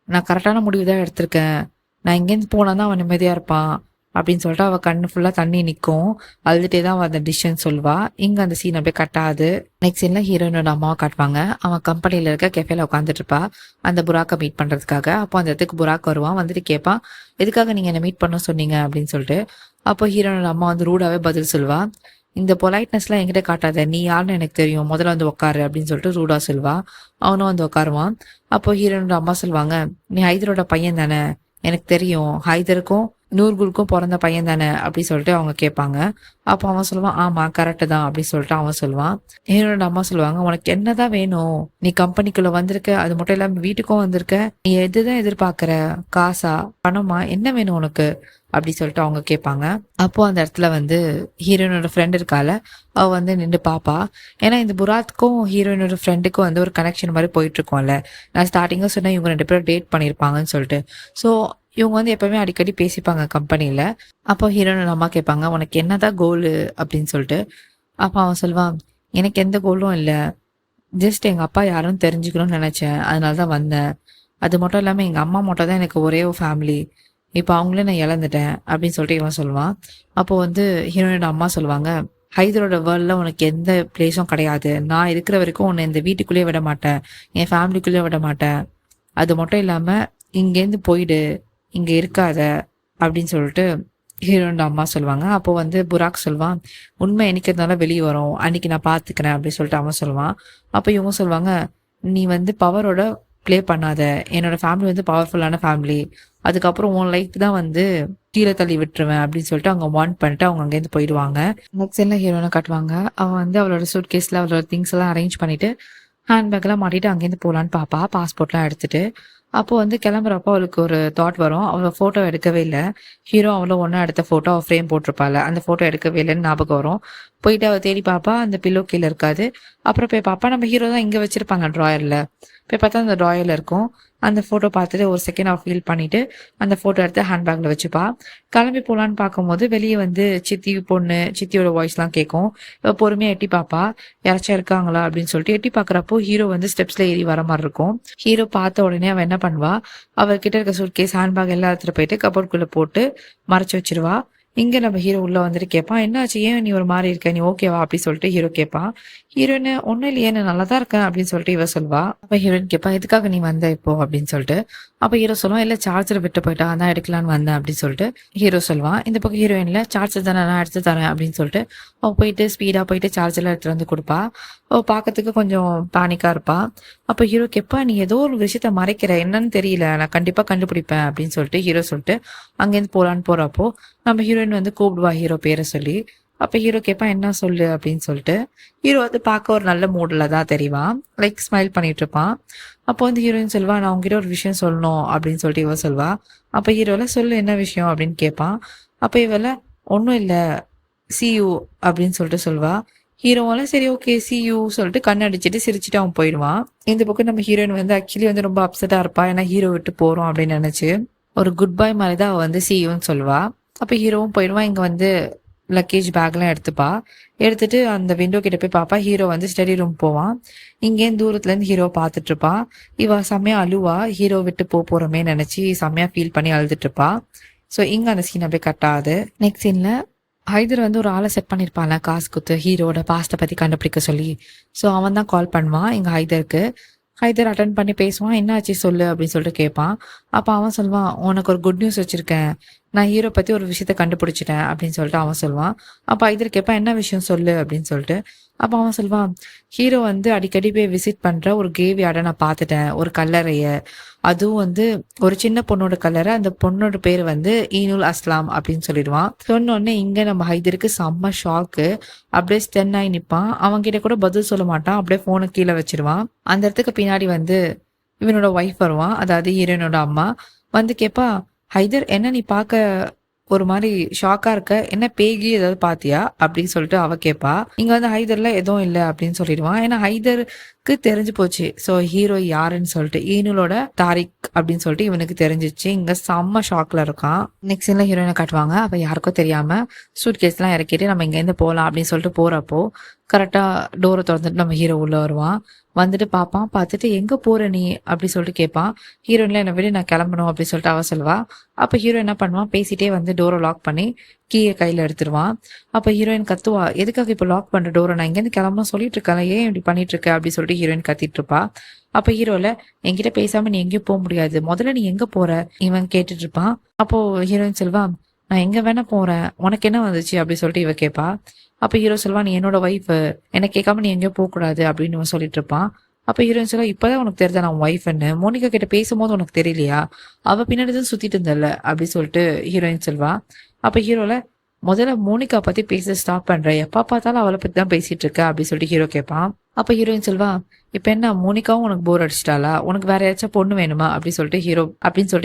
"நான் கரெக்டான முடிவு தான் எடுத்திருக்கேன். நான் இங்கேருந்து போனா தான் அவன் நிம்மதியா இருப்பான்." அப்படின்னு சொல்லிட்டு அவ கண்ணு ஃபுல்லா தண்ணி நிக்கும். அழுதுட்டே தான் அவ அந்த டிஷ்ஷன்னு சொல்வா. இங்க அந்த சீன் அப்படியே கட் ஆகுது. நெக்ஸ்ட் சீன்ல ஹீரோயினோட அம்மாவை காட்டுவாங்க. அவன் கம்பெனில இருக்க கெஃபேல உட்காந்துட்டு இருப்பா, அந்த புராக்கை மீட் பண்றதுக்காக. அப்போ அந்த இடத்துக்கு புராக் வருவான். வந்துட்டு கேட்பான், "எதுக்காக நீங்க என்ன மீட் பண்ண சொன்னீங்க?" அப்படின்னு சொல்லிட்டு. அப்போ ஹீரோயினோட அம்மா வந்து ரூடாவே பதில் சொல்வா, "இந்த பொலைட்னஸ்லாம் என்கிட்ட காட்டாத, நீ யாருன்னு எனக்கு தெரியும், முதல்ல வந்து உட்காரு." அப்படின்னு சொல்லிட்டு ரூடா சொல்வா. அவனும் வந்து உட்காருவான். அப்போ ஹீரோயினோட அம்மா சொல்லுவாங்க, "நீ ஹைதரோட பையன் தானே? எனக்கு தெரியும். ஹைதருக்கும் நூர்குலுக்கும் பிறந்த பையன் தானே?" அப்படி சொல்லிட்டு அவங்க கேட்பாங்க. அப்போ அவன் சொல்லுவான், "ஆமா கரெக்டு தான்." அப்படி சொல்லிட்டு அவன் சொல்லுவான். என்னோட அம்மா சொல்லுவாங்க, "உனக்கு என்னதான் வேணும்? நீ கம்பெனிக்குள்ள வந்திருக்க, அது மட்டும் இல்லாம வீட்டுக்கும் வந்திருக்க. நீ எதுதான் எதிர்பார்க்கற? காசா, பணமா, என்ன வேணும் உனக்கு?" அப்படி சொல்லிட்டு அவங்க கேட்பாங்க. அப்போ அந்த இடத்துல வந்து ஹீரோயினோட ஃப்ரெண்ட் இருக்கால, அவ வந்து நின்று பாப்பா. ஏன்னா இந்த புராத்துக்கும் ஹீரோயினோட ஃப்ரெண்டுக்கும் வந்து ஒரு கனெக்ஷன் மாதிரி போயிட்டு இருக்கோம்ல. நான் ஸ்டார்டிங்கா சொன்னேன் இவங்க 2 பேரும் டேட் பண்ணியிருப்பாங்கன்னு சொல்லிட்டு. ஸோ இவங்க வந்து எப்பவுமே அடிக்கடி பேசிப்பாங்க கம்பெனில. அப்போ ஹீரோனோட அம்மா கேட்பாங்க, "உனக்கு என்னதான் கோலு?" அப்படின்னு சொல்லிட்டு. அப்ப அவன் சொல்வான், "எனக்கு எந்த கோலும் இல்ல. ஜஸ்ட் எங்க அப்பா யாருன்னு தெரிஞ்சுக்கணும்னு நினைச்சேன். அதனால தான் வந்தேன். அது மட்டும் இல்லாம எங்க அம்மா மட்டும் தான் எனக்கு ஒரே ஒரு ஃபேமிலி. இப்ப அவங்களே நான் இழந்துட்டேன்." அப்படின்னு சொல்லிட்டு இவன் சொல்லுவான். அப்போ வந்து ஹீரோயினோட அம்மா சொல்லுவாங்க, "ஹைதரோட வேர்ல்ட்ல உனக்கு எந்த பிளேஸும் கிடையாது. நான் இருக்கிற வரைக்கும் உன்னை இந்த வீட்டுக்குள்ளேயே விட மாட்டேன். என் ஃபேமிலிக்குள்ளேயே விட மாட்டேன். அது மட்டும் இல்லாம இங்கேருந்து போயிடு. இங்க இருக்காத." அப்படின்னு சொல்லிட்டு ஹீரோனோட அம்மா சொல்லுவாங்க. அப்போ வந்து புராக் சொல்வான், "உண்மை என்னைக்கு இருந்தாலும் வெளியே வரும். அன்னைக்கு நான் பார்த்துக்கிறேன்." அப்படின்னு சொல்லிட்டு அவன் சொல்லுவான். அப்போ இவங்க சொல்லுவாங்க, "நீ வந்து பவரோட ப்ளே பண்ணாத. என்னோட ஃபேமிலி வந்து பவர்ஃபுல்லான ஃபேமிலி. அதுக்கப்புறம் உன் லைஃப் தான் வந்து கீழே தள்ளி விட்டுருவேன்." அப்படின்னு சொல்லிட்டு அவங்க வார்ன் பண்ணிட்டு அவங்க அங்கேருந்து போயிடுவாங்க. நெக்ஸ்ட் சீன்ல ஹீரோனை காட்டுவாங்க. அவன் வந்து அவளோட சூட்கேஸ்ல அவளோட திங்ஸ் எல்லாம் அரேஞ்ச் பண்ணிட்டு ஹேண்ட்பேக்லாம் மாட்டிட்டு அங்கேருந்து போகலான்னு பாப்பா, பாஸ்போர்ட்லாம் எடுத்துட்டு. அப்போ வந்து கிளம்புறப்போ அவளுக்கு ஒரு தாட் வரும். அவ ஃபோட்டோ எடுக்கவே இல்ல. ஹீரோ அவளும் ஒண்ணா எடுத்த ஃபோட்டோ அவ ஃப்ரேம் போட்டிருப்பாள்ல, அந்த ஃபோட்டோ எடுக்கவே இல்லன்னு ஞாபகம் வரும். போயிட்டு அவ தேடி பாப்பா, அந்த பில்லோ கீழ இருக்காது. அப்புறம் போய் பாப்பா, நம்ம ஹீரோ தான் இங்க வச்சிருப்பாங்க ட்ராயர்ல. போய் பார்த்தா அந்த ட்ராயர்ல இருக்கும். அந்த ஃபோட்டோ பார்த்துட்டு ஒரு செகண்ட் அவ ஃபீல் பண்ணிட்டு, அந்த ஃபோட்டோ எடுத்து ஹேண்ட்பேக்ல வச்சுப்பா. கிளம்பி போலான்னு பார்க்கும்போது வெளியே வந்து சித்தி பொண்ணு, சித்தியோட வாய்ஸ்லாம் கேட்கும். இவ பொறுமையா எட்டி பாப்பா, யாராச்சும் இருக்காங்களா அப்படின்னு சொல்லிட்டு எட்டி பார்க்குறப்போ ஹீரோ வந்து ஸ்டெப்ஸ்ல ஏறி வர மாதிரி இருக்கும். ஹீரோ பார்த்த உடனே அவ என்ன பண்ணுவா, அவர்கிட்ட இருக்க சூட்கேஸ், ஹேண்ட்பேக் எல்லாம் எடுத்துட்டு போயிட்டு கபோர்டுக்குள்ள போட்டு மறைச்சு வச்சிருவா. இங்க நம்ம ஹீரோ உள்ள வந்துட்டு கேட்பான், "என்னாச்சு? ஏன் நீ ஒரு மாரி இருக்க? நீ ஓகேவா?" அப்படி சொல்லிட்டு ஹீரோ கேட்பான். ஹீரோயின், "ஒண்ணும் இல்லையே, நான் நல்லா தான் இருக்கேன்" அப்படின்னு சொல்லிட்டு இவ சொல்வா. அப்ப ஹீரோயின் கேட்பா, "எதுக்காக நீ வந்த இப்போ?" அப்படின்னு சொல்லிட்டு. அப்ப ஹீரோ சொல்லுவான், "இல்ல சார்ஜர் விட்டு போயிட்டா, அதான் எடுக்கலான்னு வந்தேன்" அப்படின்னு சொல்லிட்டு ஹீரோ சொல்லுவான். இந்த பக்கம் ஹீரோயின்ல, "சார்ஜர் தானே, நான் எடுத்து தரேன்" அப்படின்னு சொல்லிட்டு அவ போயிட்டு ஸ்பீடா போயிட்டு சார்ஜர்லாம் எடுத்துட்டு வந்து குடுப்பா. அவ பாக்கறதுக்கு கொஞ்சம் பேனிக்கா இருப்பா. அப்ப ஹீரோ கேட்பா, "நீ ஏதோ ஒரு விஷயத்த மறைக்கிற, என்னன்னு தெரியல, நான் கண்டிப்பா கண்டுபிடிப்பேன்" அப்படின்னு சொல்லிட்டு ஹீரோ சொல்லிட்டு அங்கேருந்து போலான்னு போறப்போ நம்ம ஹீரோயின் வந்து கூப்பிடுவா ஹீரோ பேரை சொல்லி. அப்ப ஹீரோ கேட்பான், "என்ன சொல்லு" அப்படின்னு சொல்லிட்டு. ஹீரோ வந்து பார்க்க ஒரு நல்ல மூட்ல தான் தெரிவான். லைக் ஸ்மைல் பண்ணிட்டு இருப்பான். அப்போ வந்து ஹீரோயின் சொல்வா, "நான் உன்கிட்ட ஒரு விஷயம் சொல்லணும்" அப்படின்னு சொல்லிட்டு இவ சொல்வா. அப்ப ஹீரோல, "சொல்லு என்ன விஷயம்" அப்படின்னு கேட்பான். அப்ப இவள, "ஒண்ணும் இல்ல, சி யூ" அப்படின்னு சொல்லிட்டு சொல்வா. ஹீரோவால, "சரி ஓகே சி யூ" சொல்லிட்டு கண் அடிச்சுட்டு சிரிச்சுட்டு அவன் போயிடுவான். இந்த பக்கம் நம்ம ஹீரோயின் வந்து ஆக்சுவலி வந்து ரொம்ப அப்செட்டா இருப்பா. ஏன்னா ஹீரோ விட்டு போறோம் அப்படின்னு நினைச்சு. ஒரு குட் பை மாதிரி தான் அவ வந்து சி யூன்னு சொல்வா. அப்ப ஹீரோவும் போயிடுவான். இங்க வந்து லக்கேஜ் பேக்லாம் எடுத்துப்பா. எடுத்துட்டு அந்த விண்டோ கிட்ட போய் பாப்பா. ஹீரோ வந்து ஸ்டடி ரூம் போவான். இங்கேருந்து தூரத்துல இருந்து ஹீரோ பாத்துட்டு இருப்பா. இவ செம்மையா அழுவா. ஹீரோ விட்டு போறோமே நினைச்சு செம்மையா ஃபீல் பண்ணி அழுதுட்டு இருப்பா. ஸோ இங்க அந்த சீன் அப்படியே கட் ஆகுது. நெக்ஸ்ட் சீன்ல ஹைதர் வந்து ஒரு ஆளை செட் பண்ணிருப்பான்ல காசு குத்து ஹீரோட பாஸ்ட்டை பத்தி கண்டுபிடிக்க சொல்லி. ஸோ அவன் தான் கால் பண்ணுவான் எங்க ஹைதருக்கு. ஹைதர் அட்டன் பண்ணி பேசுவான். "என்ன ஆச்சு சொல்லு" அப்படின்னு சொல்லிட்டு கேட்பான். அப்ப அவன் சொல்வான், "உனக்கு ஒரு குட் நியூஸ் வச்சிருக்கேன். நான் ஹீரோ பத்தி ஒரு விஷயத்த கண்டுபிடிச்சிட்டேன்" அப்படின்னு சொல்லிட்டு அவன் சொல்வான். அப்ப ஹைதர் கேட்பான், "என்ன விஷயம் சொல்லு" அப்படின்னு சொல்லிட்டு. அப்ப அவன் சொல்வான், "ஹீரோ வந்து அடிக்கடி போய் விசிட் பண்ற ஒரு கிரேவ்யார்டை நான் பார்த்துட்டேன். ஒரு கல்லறைய. அதுவும் வந்து ஒரு சின்ன பொண்ணோட கல்லறை. அந்த பொண்ணோட பேரு வந்து ஈனுல் அஸ்லாம்" அப்படின்னு சொல்லிடுவான். சொன்ன உடனே இங்க நம்ம ஹைதருக்கு செம்ம ஷாக்கு. அப்படியே ஸ்டன் ஆகி நிப்பான். அவன்கிட்ட கூட பதில் சொல்ல மாட்டான். அப்படியே போனை கீழே வச்சிருவான். அந்த இடத்துக்கு பின்னாடி வந்து இவனோட ஒய்ஃப் வருவான். அதாவது ஹீரோயினோட அம்மா. வந்து கேட்பா, "ஹைதர் என்ன நீ பார்க்க ஒரு மாரி ஷாக்கா இருக்க. என்ன பேய் ஏதாவது பார்த்தியா?" அப்படின்னு சொல்லிட்டு அவ கேட்பா. இங்க வந்து ஹைதர்ல எதுவும் இல்ல அப்படின்னு சொல்லிடுவான். ஏன்னா ஹைதருக்கு தெரிஞ்சு போச்சு. ஸோ ஹீரோ யாருன்னு சொல்லிட்டு ஈனுலோட தாரிக் அப்படின்னு சொல்லிட்டு இவனுக்கு தெரிஞ்சிச்சு. இங்க செம்ம ஷாக்ல இருக்கான். நெக்ஸ்ட் சீன்ல ஹீரோயினை காட்டுவாங்க. அவ யாருக்கும் தெரியாம சூட்கேஸ்லாம் இறக்கிட்டு நம்ம இங்கேருந்து போகலாம் அப்படின்னு சொல்லிட்டு போறப்போ கரெக்டா டோரை திறந்துட்டு நம்ம ஹீரோ உள்ள வருவான். வந்துட்டு பார்ப்பான். பார்த்துட்டு, "எங்க போற நீ?" அப்படி சொல்லிட்டு கேட்பான். ஹீரோயின்ல, "என்னை விடு, நான் கிளம்பணும்" அப்படி சொல்லிட்டு அவ சொல்வா. அப்ப ஹீரோ என்ன பண்ணுவான், பேசிட்டே வந்து டோரை லாக் பண்ணி கீயை கையில எடுத்துருவான். அப்ப ஹீரோயின் கத்துவா, "எதுக்காக இப்ப லாக் பண்ற டோரை? நான் இங்கேருந்து கிளம்பணும் சொல்லிட்டு இருக்கேன், ஏன் இப்படி பண்ணிட்டு இருக்க?" அப்படி சொல்லிட்டு ஹீரோயின் கத்திட்டு இருப்பா. அப்ப ஹீரோல, "என்கிட்ட பேசாம நீ எங்கேயும் போக முடியாது. முதல்ல நீ எங்க போற?" இவன் கேட்டுட்டு இருப்பான். அப்போ ஹீரோயின் சொல்வா, "நான் எங்க வேணா போறேன். உனக்கு என்ன வந்துச்சு?" அப்படி சொல்லிட்டு இவ கேட்பா. அப்ப ஹீரோ சொல்லுவான், "நீ என்னோட ஒய்ஃப். என்ன கேட்காம நீ எங்கேயோ போக கூடாது" அப்படின்னு இவன் சொல்லிட்டு இருப்பான். அப்ப ஹீரோயின் சொல்லுவா, "இப்பதான் உனக்கு தெரியுதா நான் ஒய்ஃப்ன்னு? மோனிகா கிட்ட பேசும்போது உனக்கு தெரியலையா? அவ பின்னாடி தான் சுத்திட்டு இருந்தல்ல" அப்படி சொல்லிட்டு ஹீரோயின் சொல்வா. அப்ப ஹீரோல, "முதல்ல மோனிகா பத்தி பேச ஸ்டாப் பண்ற. எப்ப பார்த்தாலும் அவளை பத்தி தான் பேசிட்டு இருக்க" அப்படி சொல்லிட்டு ஹீரோ கேட்பான். அப்ப ஹீரோயின் சொல்வா, "இப்ப என்ன மோனிகாவும் உனக்கு போர் அடிச்சிட்டாளா? உனக்கு வேற யாராச்சும் பொண்ணு வேணுமா?" அப்படி சொல்லிட்டு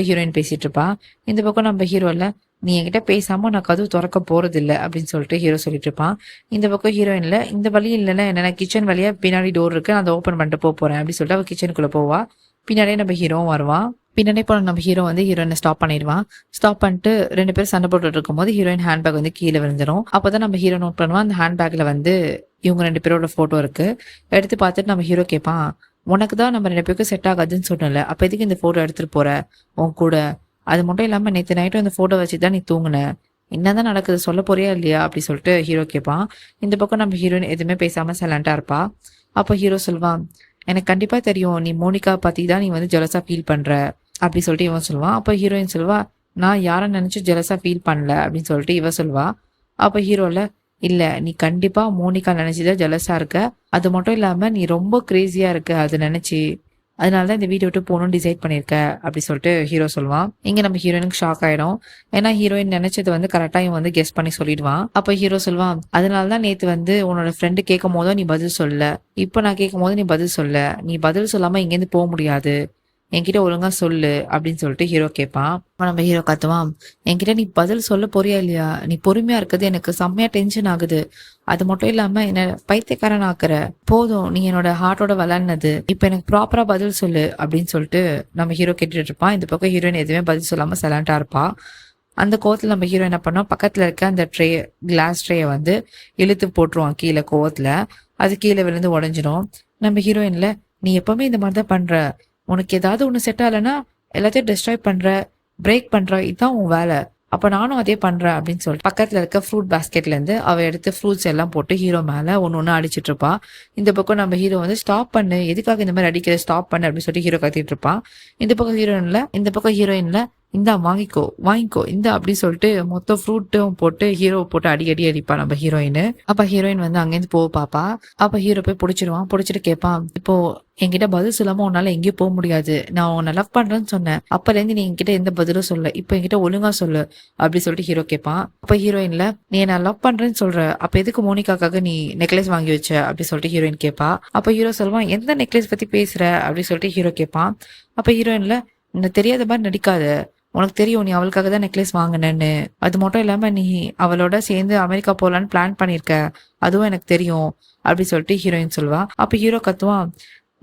ஹீரோயின் பேசிட்டு இருப்பா. இந்த பக்கம் நம்ம ஹீரோல, "நீ என்கிட்ட பேசாம நான் கதவு திறக்க போறது இல்ல" அப்படின்னு சொல்லிட்டு ஹீரோ சொல்லிட்டு இருப்பான். இந்த பக்கம் ஹீரோயின்ல, "இந்த வழி இல்லைன்னா என்னன்னா கிச்சன் வழியா பின்னாடி டோர் இருக்கு, நான் அதை ஓப்பன் பண்ணிட்டு போறேன்" அப்படின்னு சொல்லிட்டு அவ கிச்சனுக்குள்ள போவா. பின்னாடியே நம்ம ஹீரோவும் வருவான். பின்னாடி போன நம்ம ஹீரோ வந்து ஹீரோயினை ஸ்டாப் பண்ணிடுவான். ஸ்டாப் பண்ணிட்டு 2 பேரும் சண்டை போட்டுட்டு இருக்கும்போது ஹீரோயின் ஹேண்ட்பேக் வந்து கீழே விழுந்துரும். அப்பதான் நம்ம ஹீரோ நோட் பண்ணுவான், அந்த ஹேண்ட்பேக்ல வந்து இவங்க 2 பேரோட போட்டோ இருக்கு. எடுத்து பார்த்துட்டு நம்ம ஹீரோ கேட்பான், "உனக்கு தான் நம்ம 2 பேருக்கும் செட் ஆகாதுன்னு சொன்னல, அப்ப எதுக்கு இந்த போட்டோ எடுத்துட்டு போற உன் கூட? அது மட்டும் இல்லாம நேத்து நைட்டும் இந்த போட்டோ வச்சு தான் நீ தூங்குன. என்னதான் நடக்குது சொல்ல போறியா இல்லையா?" அப்படி சொல்லிட்டு ஹீரோ கேட்பான். இந்த பக்கம் நம்ம ஹீரோயின் எதுவுமே பேசாம சைலண்டா இருப்பா. அப்போ ஹீரோ சொல்வான், "எனக்கு கண்டிப்பா தெரியும் நீ மோனிகா பத்தி தான் நீ வந்து ஜெலஸா ஃபீல் பண்ற" அப்படி சொல்லிட்டு இவன் சொல்லுவான். அப்போ ஹீரோயின் சொல்வா, "நான் யாரை நினைச்சு ஜெலஸா ஃபீல் பண்ணல" அப்படின்னு சொல்லிட்டு இவ சொல்வா. அப்ப ஹீரோல, "இல்ல நீ கண்டிப்பா மோனிகா நினைச்சுதான் ஜெலஸா இருக்க. அது மட்டும் இல்லாம நீ ரொம்ப கிரேசியா இருக்க அது நினைச்சு. அதனாலதான் இந்த வீட்டை விட்டு போகணும்னு டிசைட் பண்ணிருக்க" அப்படி சொல்லிட்டு ஹீரோ சொல்லுவான். இங்க நம்ம ஹீரோயினுக்கு ஷாக் ஆயிடும். ஏன்னா ஹீரோயின் நினைச்சது வந்து கரெக்டா இவன் வந்து கெஸ் பண்ணி சொல்லிடுவான். அப்ப ஹீரோ சொல்லுவான், "அதனாலதான் நேத்து வந்து உன்னோட ஃப்ரெண்டு கேட்கும் போதும் நீ பதில் சொல்ல. இப்ப நான் கேட்கும் போது நீ பதில் சொல்ல. நீ பதில் சொல்லாம இங்கேருந்து போக முடியாது. என்கிட்ட ஒழுங்கா சொல்லு" அப்படின்னு சொல்லிட்டு ஹீரோ கேட்பான். நம்ம ஹீரோ கத்துவான், "என்கிட்ட நீ பதில் சொல்ல போறியா இல்லையா? நீ பொறுமையா இருக்கிறது எனக்கு செம்மையா டென்ஷன் ஆகுது. அது மட்டும் இல்லாம என்ன பைத்தியக்காரன் ஆக்குற. போதும் நீ என்னோட ஹார்ட்டோட விளையாடுனது. இப்ப எனக்கு ப்ராப்பரா பதில் சொல்லு" அப்படின்னு சொல்லிட்டு நம்ம ஹீரோ கேட்டுட்டு இருப்பான். இந்த பக்கம் ஹீரோயின் எதுவுமே பதில் சொல்லாம சைலண்டா இருப்பா. அந்த கோவத்துல நம்ம ஹீரோ என்ன பண்ணோம், பக்கத்துல இருக்க அந்த கிளாஸ் ட்ரேயை வந்து இழுத்து போட்டுருவான் கீழே கோவத்துல. அது கீழே விழுந்து உடஞ்சிடும். நம்ம ஹீரோயின்ல, "நீ எப்பவுமே இந்த மாதிரிதான் பண்ற. உனக்கு ஏதாவது ஒண்ணு செட் ஆகலைன்னா எல்லாத்தையும் டிஸ்ட்ராய் பண்ற, பிரேக் பண்ற, இதுதான் உன் வேலை. அப்ப நானும் அதே பண்றேன் அப்படின்னு சொல்லிட்டு பக்கத்துல இருக்க ஃப்ரூட் பாஸ்கெட்ல இருந்து அவ எடுத்து ஃப்ரூட்ஸ் எல்லாம் போட்டு ஹீரோ மேல ஒன்னு அடிச்சிட்டு இருப்பா. இந்த பக்கம் நம்ம ஹீரோ வந்து ஸ்டாப் பண்ணு, எதுக்காக இந்த மாதிரி அடிக்கிற, ஸ்டாப் பண்ணு அப்படின்னு சொல்லிட்டு ஹீரோ கத்திட்டு இருப்பான். இந்த பக்கம் ஹீரோயின்ல இந்தா வாங்கிக்கோ வாங்கிக்கோ இந்தா அப்படின்னு சொல்லிட்டு மொத்த ஃப்ரூட்டும் போட்டு ஹீரோ போட்டு அடி அடி அடிப்பா நம்ம ஹீரோயின். அப்ப ஹீரோயின் வந்து அங்கேருந்து போக பாப்பா. அப்ப ஹீரோ போய் பிடிச்சிருவான். பிடிச்சிட்டு கேட்பான், இப்போ என்கிட்ட பதில் சொல்லாம உன்னால எங்கேயும் போக முடியாது. நான் உன்னை லவ் பண்றேன்னு சொன்னேன், அப்பல இருந்து நீ என்கிட்ட எந்த பதிலும் சொல்ல, இப்ப என்கிட்ட ஒழுங்கா சொல்லு அப்படி சொல்லிட்டு ஹீரோ கேட்பான். அப்ப ஹீரோயின்ல, நீ என்ன லவ் பண்றேன்னு சொல்ற, அப்ப எதுக்கு மோனிகாக்காக நீ நெக்லஸ் வாங்கி வச்ச அப்படி சொல்லிட்டு ஹீரோயின் கேட்பா. அப்ப ஹீரோ சொல்லுவான், எந்த நெக்லஸ் பத்தி பேசுற அப்படி சொல்லிட்டு ஹீரோ கேட்பான். அப்ப ஹீரோயின்ல, எனக்கு தெரியாத மாதிரி நடிக்காத, உனக்கு தெரியும் நீ அவளுக்காக தான் நெக்லஸ் வாங்கினேன்னு, அது மட்டும் இல்லாம நீ அவளோட சேர்ந்து அமெரிக்கா போலான்னு பிளான் பண்ணிருக்க, அதுவும் எனக்கு தெரியும் அப்படி சொல்லிட்டு ஹீரோயின் சொல்லுவா. அப்ப ஹீரோ கத்துவான்,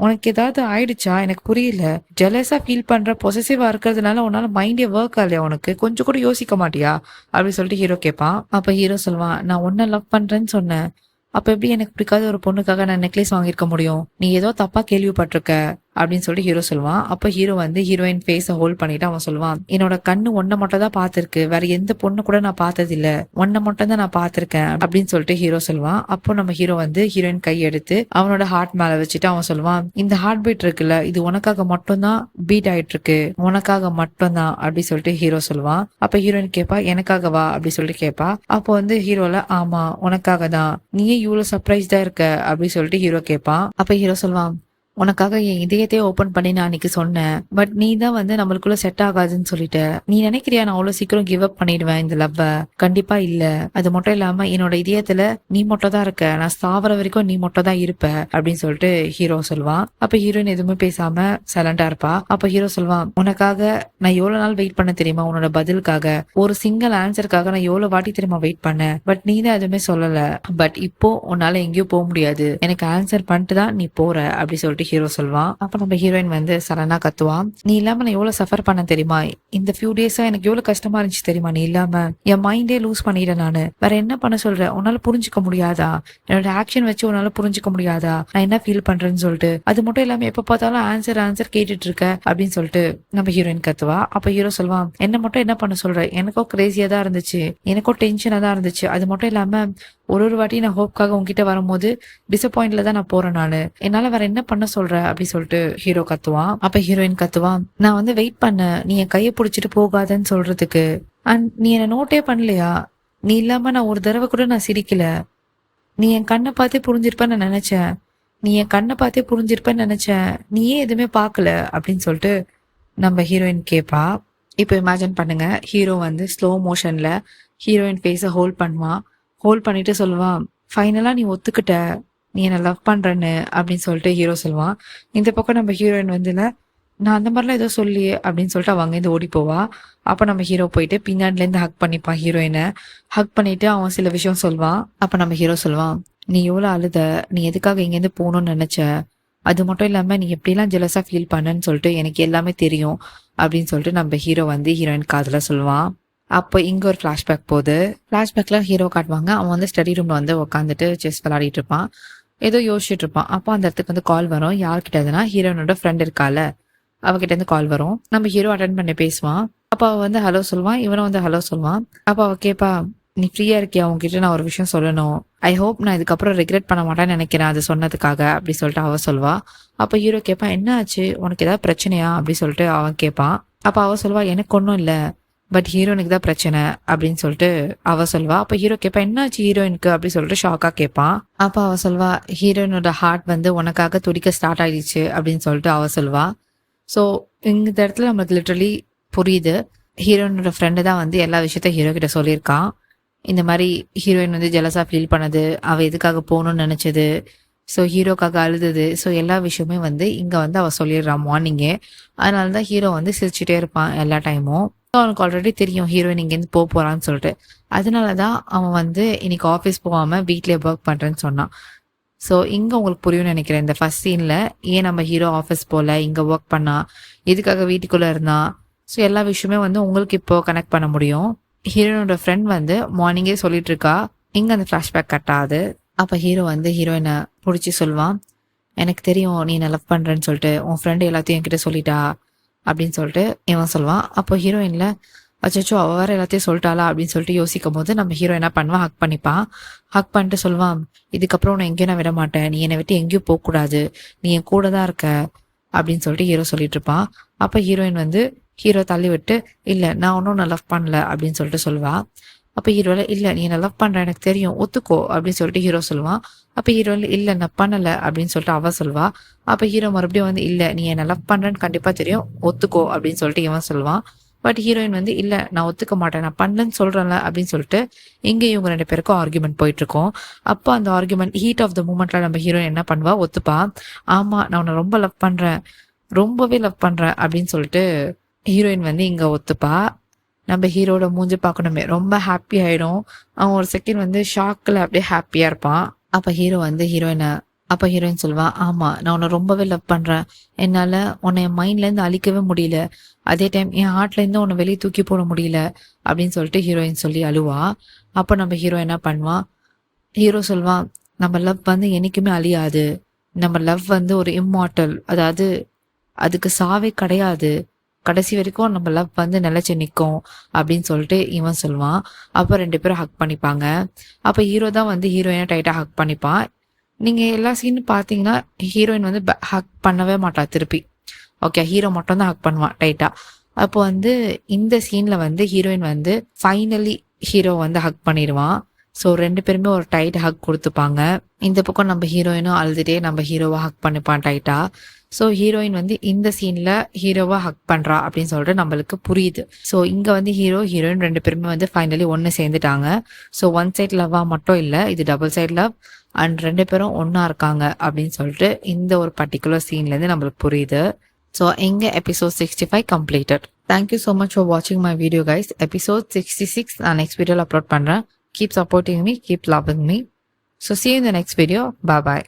உனக்கு ஏதாவது ஆயிடுச்சா, எனக்கு புரியல, ஜெலஸா ஃபீல் பண்ற, பொசசிவா இருக்கிறதுனால உன்னால மைண்டே ஒர்க் ஆகலையா, உனக்கு கொஞ்சம் கூட யோசிக்க மாட்டியா அப்படி சொல்லிட்டு ஹீரோ கேட்பான். அப்ப ஹீரோ சொல்லுவான், நான் உன்ன லவ் பண்றேன்னு சொன்னேன், அப்ப எப்படி எனக்கு பிடிக்காத ஒரு பொண்ணுக்காக நான் நெக்லஸ் வாங்கியிருக்க முடியும், நீ ஏதோ தப்பா கேள்விப்பட்டிருக்க அப்படின்னு சொல்லிட்டு ஹீரோ சொல்லுவான். அப்ப ஹீரோ வந்து ஹீரோயின் ஃபேஸ ஹோல்ட் பண்ணிட்டு அவன் சொல்லுவான், என்னோட கண்ணு ஒன்ன மட்டும் தான் பாத்திருக்கு, வேற எந்த பொண்ணு கூட நான் பார்த்தது இல்ல, ஒன்ன மட்டும் தான் நான் பாத்திருக்கேன் அப்படின்னு சொல்லிட்டு ஹீரோ சொல்லுவான். அப்போ நம்ம ஹீரோ வந்து ஹீரோயின் கை எடுத்து அவனோட ஹார்ட் மேல வச்சுட்டு அவன் சொல்லுவான், இந்த ஹார்ட் பீட் இருக்குல்ல, இது உனக்காக மட்டும் தான் பீட் ஆயிட்டு இருக்கு, உனக்காக மட்டும் தான் அப்படி சொல்லிட்டு ஹீரோ சொல்லுவான். அப்ப ஹீரோயின் கேட்பா, எனக்காகவா அப்படி சொல்லிட்டு கேட்பா. அப்போ வந்து ஹீரோல, ஆமா உனக்காக தான், நீயே இவ்வளவு சர்ப்ரைஸ்டா இருக்க அப்படி சொல்லிட்டு ஹீரோ கேட்பான். அப்ப ஹீரோ சொல்லுவான், உனக்காக என் இதயத்தையே ஓபன் பண்ணி நான் அன்னைக்கு சொன்னேன், பட் நீ தான் வந்து நம்மளுக்குள்ள செட் ஆகாதுன்னு சொல்லிட்ட, நீ நினைக்கிறியா நான் அவ்வளவு சீக்கிரம் கிவ் அப் பண்ணிடுவேன் இந்த லவ்வ, கண்டிப்பா இல்ல, அது மட்டும் இல்லாம என்னோட இதயத்துல நீ மட்டும் தான் இருக்க, நான் சாவர வரைக்கும் நீ மட்டும் தான் இருப்ப அப்படின்னு சொல்லிட்டு ஹீரோ சொல்லுவான். அப்ப ஹீரோயின் எதுவுமே பேசாம சைலண்டா இருப்பா. அப்ப ஹீரோ சொல்லுவான், உனக்காக நான் எவ்வளவு நாள் வெயிட் பண்ண தெரியுமா, உன்னோட பதிலுக்காக, ஒரு சிங்கிள் ஆன்சருக்காக நான் எவ்வளவு வாட்டி தெரியுமா வெயிட் பண்ணேன், பட் நீ தான் எதுவுமே சொல்லல, பட் இப்போ உன்னால எங்கேயும் போக முடியாது, எனக்கு ஆன்சர் பண்ணிட்டு தான் நீ போற அப்படி சொல்லிட்டு ஹீரோ சொல்வான். அப்ப நம்ம ஹீரோயின் வந்து சடனா கத்துவான், நீ இல்லாம நான் எவ்வளவு சஃபர் பண்ண தெரியுமா, இந்த ஃபியூ டேஸா எனக்கு எவ்வளவு கஷ்டமா இருந்துச்சு தெரியுமா, நீ இல்லாம என் மைண்டே லூஸ் பண்ணிட்டேன் நானு, வேற என்ன பண்ண சொல்ற, உன்னால புரிஞ்சுக்க முடியாதா, என்னோட ஆக்ஷன் வச்சு உன்னால புரிஞ்சுக்க முடியாதா நான் என்ன ஃபீல் பண்றேன்னு சொல்லிட்டு, அது மட்டும் இல்லாம எப்ப பார்த்தாலும் ஆன்சர் கேட்டுட்டு இருக்க அப்படின்னு சொல்லிட்டு நம்ம ஹீரோயின் கத்துவா. அப்ப ஹீரோ சொல்வான், என்ன மட்டும் என்ன பண்ண சொல்ற, எனக்கும் கிரேசியா தான் இருந்துச்சு, எனக்கும் டென்ஷனா தான் இருந்துச்சு, அது மட்டும் இல்லாம ஒரு வாட்டி நான் ஹோப்காக உங்ககிட்ட வரும்போது டிசப்பாயிண்ட்ல தான் நான் போறேன் நானு, என்னால வேற என்ன பண்ண சொல்ற அப்படி சொல்லிட்டு ஹீரோ கத்துவான். அப்ப ஹீரோயின் கத்துவான், நான் வந்து வெயிட் பண்ண நீ என் கையை பிடிச்சிட்டு போகாதன்னு சொல்றதுக்கு, அண்ட் நீ என்ன நோட்டே பண்ணலையா, நீ இல்லாம நான் ஒரு தடவை கூட நான் சிரிக்கல, நீ என் கண்ணை பார்த்தே புரிஞ்சிருப்பேன்னு நான் நினைச்சேன், நீ என் கண்ணை பார்த்தே புரிஞ்சிருப்பேன்னு நினைச்சேன், நீயே எதுவுமே பார்க்கல அப்படின்னு சொல்லிட்டு நம்ம ஹீரோயின் கேட்பா. இப்போ இமேஜின் பண்ணுங்க, ஹீரோ வந்து ஸ்லோ மோஷன்ல ஹீரோயின் ஃபேஸை ஹோல்ட் பண்ணுவான். ஹோல்ட் பண்ணிட்டு சொல்லுவான், ஃபைனலா நீ ஒத்துக்கிட்ட, நீ என்ன லவ் பண்றேன்னு அப்படின்னு சொல்லிட்டு ஹீரோ சொல்லுவான். இந்த பக்கம் நம்ம ஹீரோயின் வந்து, நான் அந்த மாதிரிலாம் ஏதோ சொல்லி அப்படின்னு சொல்லிட்டு அவங்க இருந்து ஓடி போவா. அப்ப நம்ம ஹீரோ போயிட்டு பின்னாடில இருந்து ஹக் பண்ணிப்பான் ஹீரோயினை. ஹக் பண்ணிட்டு அவன் சில விஷயம் சொல்வான். அப்ப நம்ம ஹீரோ சொல்லுவான், நீ எவ்வளவு அழுத, நீ எதுக்காக இங்கேருந்து போகணும்னு நினைச்ச, அது மட்டும் இல்லாம நீ எப்படிலாம் ஜெலஸா ஃபீல் பண்ணன்னு சொல்லிட்டு எனக்கு எல்லாமே தெரியும் அப்படின்னு சொல்லிட்டு நம்ம ஹீரோ வந்து ஹீரோயின் காதுல சொல்லுவான். அப்போ இங்க ஒரு பிளாஷ்பேக் போகுது. பிளாஷ்பேக்ல ஹீரோ காட்டுவாங்க, அவன் வந்து ஸ்டடி ரூம்ல வந்து உட்காந்துட்டு செஸ் விளையாடிட்டு இருப்பான், ஏதோ யோசிச்சுட்டு இருப்பான். அப்போ அந்த இடத்துக்கு வந்து கால் வரும். யார்கிட்டதுன்னா ஹீரோனோட ஃப்ரெண்ட் இருக்கால, அவகிட்ட இருந்து கால் வரும். நம்ம ஹீரோ அட்டன் பண்ணி பேசுவான். அப்ப அவ வந்து ஹலோ சொல்லுவான், இவனும் வந்து ஹலோ சொல்லுவான். அப்ப அவ கேப்பா, நீ ஃப்ரீயா இருக்கியா, உங்ககிட்ட நான் ஒரு விஷயம் சொல்லணும், ஐ ஹோப் நான் இதுக்கப்புறம் ரெக்ரெட் பண்ண மாட்டேன்னு நினைக்கிறேன் அது சொன்னதுக்காக அப்படி சொல்லிட்டு அவ சொல்வா. அப்ப ஹீரோ கேட்பான், என்ன ஆச்சு, உனக்கு ஏதாவது பிரச்சனையா அப்படி சொல்லிட்டு அவன் கேட்பான். அப்ப அவ சொல்வா, எனக்கு ஒன்றும் இல்லை, பட் ஹீரோனுக்கு தான் பிரச்சனை அப்படின்னு சொல்லிட்டு அவ சொல்வா. அப்ப ஹீரோ கேட்பா, என்னாச்சு ஹீரோயினுக்கு அப்படி சொல்லிட்டு ஷாக்கா கேட்பான். அப்ப அவ சொல்வா, ஹீரோயினோட ஹார்ட் வந்து உனக்காக துடிக்க ஸ்டார்ட் ஆயிடுச்சு அப்படின்னு சொல்லிட்டு அவ சொல்வா. ஸோ இந்த இடத்துல நம்மளுக்கு லிட்டரலி புரியுது, ஹீரோயினோட ஃப்ரெண்டு தான் வந்து எல்லா விஷயத்த ஹீரோ கிட்ட சொல்லியிருக்கான். இந்த மாதிரி ஹீரோயின் வந்து ஜெலஸா ஃபீல் பண்ணது, அவ எதுக்காக போகணும்னு நினைச்சது, ஸோ ஹீரோக்காக அழுதது, ஸோ எல்லா விஷயமே வந்து இங்க வந்து அவ சொல்லிடுறான் மார்னிங்கே. அதனாலதான் ஹீரோ வந்து சிரிச்சுட்டே இருப்பான் எல்லா டைமும். அவனுக்கு ஆல்ரெடி தெரியும் ஹீரோயின் இங்கேருந்து போறான்னு சொல்லிட்டு, அதனாலதான் அவன் வந்து இன்னைக்கு ஆஃபீஸ் போகாம வீட்லயே ஒர்க் பண்றேன்னு சொன்னான். ஸோ இங்க உங்களுக்கு புரியும்னு நினைக்கிறேன், இந்த ஃபர்ஸ்ட் சீன்ல ஏன் நம்ம ஹீரோ ஆஃபீஸ் போல, இங்க ஒர்க் பண்ணா, எதுக்காக வீட்டுக்குள்ள இருந்தான், ஸோ எல்லா விஷயமே வந்து உங்களுக்கு இப்போ கனெக்ட் பண்ண முடியும். ஹீரோனோட ஃப்ரெண்ட் வந்து மார்னிங்கே சொல்லிட்டு இருக்கா, இங்க அந்த ஃபிளாஷ்பேக் கட் ஆகுது. அப்ப ஹீரோ வந்து ஹீரோயினை பிடிச்சி சொல்லுவான், எனக்கு தெரியும் நீ என்ன லவ் பண்றேன்னு சொல்லிட்டு, உன் ஃப்ரெண்டு எல்லாத்தையும் என்கிட்ட சொல்லிட்டா அப்படின்னு சொல்லிட்டு இவன் சொல்லுவான். அப்போ ஹீரோயின்ல, அச்சச்சோ அவ வேற எல்லாத்தையும் சொல்லிட்டாளா அப்படின்னு சொல்லிட்டு யோசிக்கும் போது நம்ம ஹீரோ என்ன பண்ணுவான், ஹக் பண்ணிப்பான். ஹக் பண்ணிட்டு சொல்லுவான், இதுக்கப்புறம் உன்னை எங்கேயும் நான் விட மாட்டேன், நீ என்னை விட்டு எங்கேயும் போகக்கூடாது, நீ என் கூட தான் இருக்க அப்படின்னு சொல்லிட்டு ஹீரோ சொல்லிட்டு இருப்பான். அப்ப ஹீரோயின் வந்து ஹீரோ தள்ளி விட்டு, இல்ல நான் ஒன்னும் நான் லவ் பண்ணல அப்படின்னு சொல்லிட்டு சொல்லுவா. அப்ப ஹீரோல இல்ல நீ என்ன லவ் பண்ற எனக்கு தெரியும் ஒத்துக்கோ அப்படின்னு சொல்லிட்டு ஹீரோ சொல்லுவான். அப்ப ஹீரோல இல்ல நான் பண்ணல அப்படின்னு சொல்லிட்டு அவ சொல்வா. அப்ப ஹீரோ மறுபடியும் வந்து இல்ல நீ என்ன லவ் பண்றேன்னு கண்டிப்பா தெரியும் ஒத்துக்கோ அப்படின்னு சொல்லிட்டு இவன் சொல்லுவான். பட் ஹீரோயின் வந்து இல்ல நான் ஒத்துக்க மாட்டேன், நான் பண்ணலன்னு சொல்றேன்ல அப்படின்னு சொல்லிட்டு இங்க இவங்க 2 பேருக்கும் ஆர்குமெண்ட் போயிட்டு இருக்கோம். அப்போ அந்த ஆர்குமெண்ட் ஹீட் ஆஃப் த மூமெண்ட்ல நம்ம ஹீரோயின் என்ன பண்ணுவா, ஒத்துப்பா. ஆமா நான் உன்னை ரொம்ப லவ் பண்றேன், ரொம்பவே லவ் பண்றேன் அப்படின்னு சொல்லிட்டு ஹீரோயின் வந்து இங்க ஒத்துப்பா. நம்ம ஹீரோட மூஞ்சி பார்க்கணுமே ரொம்ப ஹாப்பி ஆயிடும். அவன் ஒரு செகண்ட் வந்து ஷாக்ல அப்படியே ஹாப்பியா இருப்பான். அப்ப ஹீரோ வந்து ஹீரோயின் சொல்லுவா, ஆமா நான் உன்னை ரொம்பவே லவ் பண்றேன், என்னால உன்னை என் மைண்ட்ல இருந்து அழிக்கவே முடியல, அதே டைம் என் ஹார்ட்ல இருந்து உன்னை வெளியே தூக்கி போட முடியல அப்படின்னு சொல்லிட்டு ஹீரோயின் சொல்லி அழுவா. அப்ப நம்ம ஹீரோ என்ன பண்ணுவான், ஹீரோ சொல்வான், நம்ம லவ் வந்து என்னைக்குமே அழியாது, நம்ம லவ் வந்து ஒரு இம்மார்டல், அதாவது அதுக்கு சாவே கிடையாது, கடைசி வரைக்கும் நம்ம லவ் வந்து நிலைச்சு நிற்கும் அப்படின்னு சொல்லிட்டு இவன் சொல்லுவான். அப்போ 2 பேரும் ஹக் பண்ணிப்பாங்க. அப்போ ஹீரோ தான் வந்து ஹீரோயினை டைட்டாக ஹக் பண்ணிப்பான். நீங்கள் எல்லா சீனும் பார்த்தீங்கன்னா ஹீரோயின் வந்து ஹக் பண்ணவே மாட்டா திருப்பி. ஓகே ஹீரோ மட்டும் தான் ஹக் பண்ணுவான் டைட்டாக. அப்போ வந்து இந்த சீனில் வந்து ஹீரோயின் வந்து ஃபைனலி ஹீரோ வந்து ஹக் பண்ணிடுவான். ஸோ 2 பேருமே ஒரு டைட் ஹக் கொடுத்துப்பாங்க. இந்த பக்கம் நம்ம ஹீரோயினும் அழுதுட்டே நம்ம ஹீரோவை ஹக் பண்ணிப்பான் டைட்டா. ஸோ ஹீரோயின் வந்து இந்த சீன்ல ஹீரோவா ஹக் பண்றா அப்படின்னு சொல்லிட்டு நம்மளுக்கு புரியுது. ஸோ இங்க வந்து ஹீரோயின் 2 பேருமே வந்து ஃபைனலி ஒன்று சேர்ந்துட்டாங்க. ஸோ ஒன் சைட் லவ்வா மட்டும் இல்லை, இது டபுள் சைட் லவ் அண்ட் 2 பேரும் ஒன்னா இருக்காங்க அப்படின்னு சொல்லிட்டு இந்த ஒரு பர்டிகுலர் சீன்ல இருந்து நம்மளுக்கு புரியுது. ஸோ எங்க episode 65 completed. Thank you so much for வாட்சிங் மை வீடியோ கைஸ். எபிசோட் 66 நான் நெக்ஸ்ட் வீடியோவில் அப்லோட் பண்றேன். Keep supporting me, keep loving me. So see you in the next video. Bye bye.